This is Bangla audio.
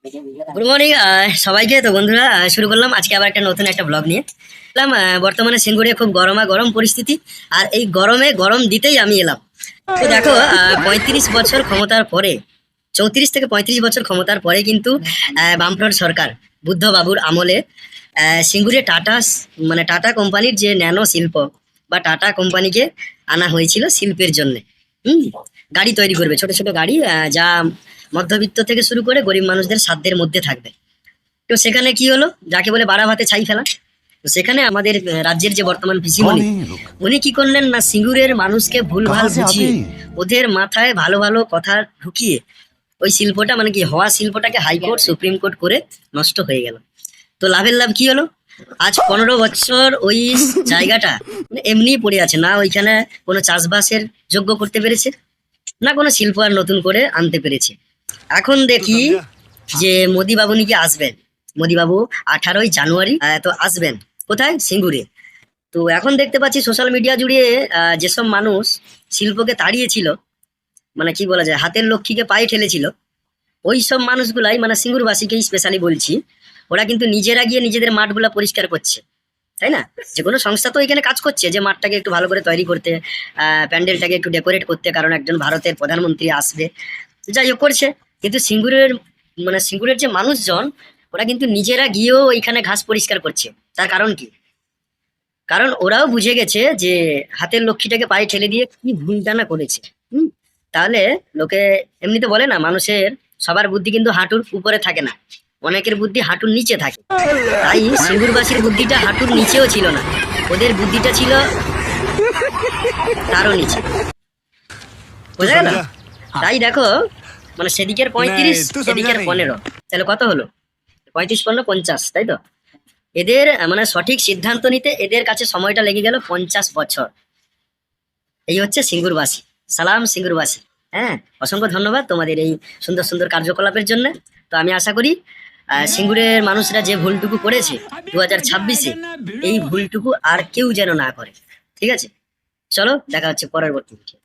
গুড মর্নিং সবাইকে। তো বন্ধুরা, শুরু করলাম আজকে আবার একটা নতুন একটা ব্লগ নিয়ে এলাম। বর্তমানে সিঙ্গুরে খুব গরম পরিস্থিতি, আর এই গরমে গরম দিতেই আমি এলাম। তো দেখো, 35 বছর ক্ষমতার পরে, 34 থেকে 35 বছর ক্ষমতার পরে কিন্তু বামফ্রন্ট সরকার বুদ্ধ বাবুর আমলে সিঙ্গুরে মানে টাটা কোম্পানির যে ন্যানো শিল্প বা টাটা কোম্পানিকে আনা হয়েছিল শিল্পের জন্য। হুম, গাড়ি তৈরি করবে, ছোট ছোট গাড়ি, যা মধ্যবিত্ত থেকে শুরু করে গরিব মানুষদের সাধ্যের মধ্যে থাকবে। তো সেখানে কি হলো, যাকে বলে বাড়া ভাতে ছাই ফেলা। তো সেখানে আমাদের রাজ্যের যে বর্তমান পিসিমণি, উনি কি করলেন না, সিঙ্গুরের মানুষকে ভুলভাল বুঝিয়ে ওদের মাথায় ভালো ভালো কথা ঢুকিয়ে ওই শিল্পটা, মানে কি হওয়া শিল্পটাকে হাইকোর্ট সুপ্রিম কোর্ট করে নষ্ট হয়ে গেল। তো লাভের লাভ কি হলো, আজ 15 বছর ওই জায়গাটা এমনি পড়ে আছে, না ওইখানে কোনো চাষবাসের যোগ্য করতে পেরেছে, না কোনো শিল্প আর নতুন করে আনতে পেরেছে। এখন দেখি যে মোদি বাবু নাকি আসবেন। মোদি বাবু 18ই জানুয়ারি তো আসবেন কোথায়, সিঙ্গুরে। তো এখন দেখতে পাচ্ছি সোশ্যাল মিডিয়া জুড়ে যেসব মানুষ শিল্পকে তাড়িয়েছিল, মানে কি বলা যায়, হাতের লক্ষ্মীকে পায়ে ঠেলেছিল, ওই সব মানুষগুলাই, মানে সিঙ্গুরবাসীকেই স্পেশালি বলছি, ওরা কিন্তু নিজেরা গিয়ে নিজেদের মাঠগুলা পরিষ্কার করছে, তাই না? যে কোনো সংস্থা তো এখানে কাজ করছে যে মাঠটাকে একটু ভালো করে তৈরি করতে, প্যান্ডেলটাকে একটু ডেকোরেট করতে, কারণ একজন ভারতের প্রধানমন্ত্রী আসবে, যাই হোক করছে। কিন্তু সিঙ্গুরের যে মানুষজন, ওরা কিন্তু নিজেরা গিয়েও এখানে ঘাস পরিষ্কার করছে। তার কারণ কি? কারণ ওরাও বুঝে গেছে যে হাতের লক্ষ্মীটাকে পায়ে ঠেলে দিয়ে কি ভুলটা না করেছে। হুম, তাহলে লোকে এমনিতে বলে না, মানুষের সবার বুদ্ধি কিন্তু হাঁটুর উপরে থাকে না, অনেকের বুদ্ধি হাঁটুর নিচে থাকে। তাই সিঙ্গুরবাসীর বুদ্ধিটা হাঁটুর নিচেও ছিল না, ওদের বুদ্ধিটা ছিল তারও নিচে। বোঝা গেল? তাই দেখো, মানে সেদিকের 35, সেদিকের 15, তাহলে কত হলো? 35, 15, 50, তাই তো? এদের মানে সঠিক সিদ্ধান্ত নিতে এদের কাছে সময়টা লেগে গেল 50 বছর। এই হচ্ছে সিঙ্গুরবাসী। সালাম সিঙ্গুরবাসী। হ্যাঁ, অসংখ্য ধন্যবাদ তোমাদের এই সুন্দর সুন্দর কার্যকলাপের জন্য। তো আমি আশা করি সিঙ্গুরের মানুষরা যে ভুলটুকু করেছে 2026-এ, এই ভুলটুকু আর কেউ যেন না করে। ঠিক আছে, চলো দেখা হচ্ছে পরবর্তী ভিডিও।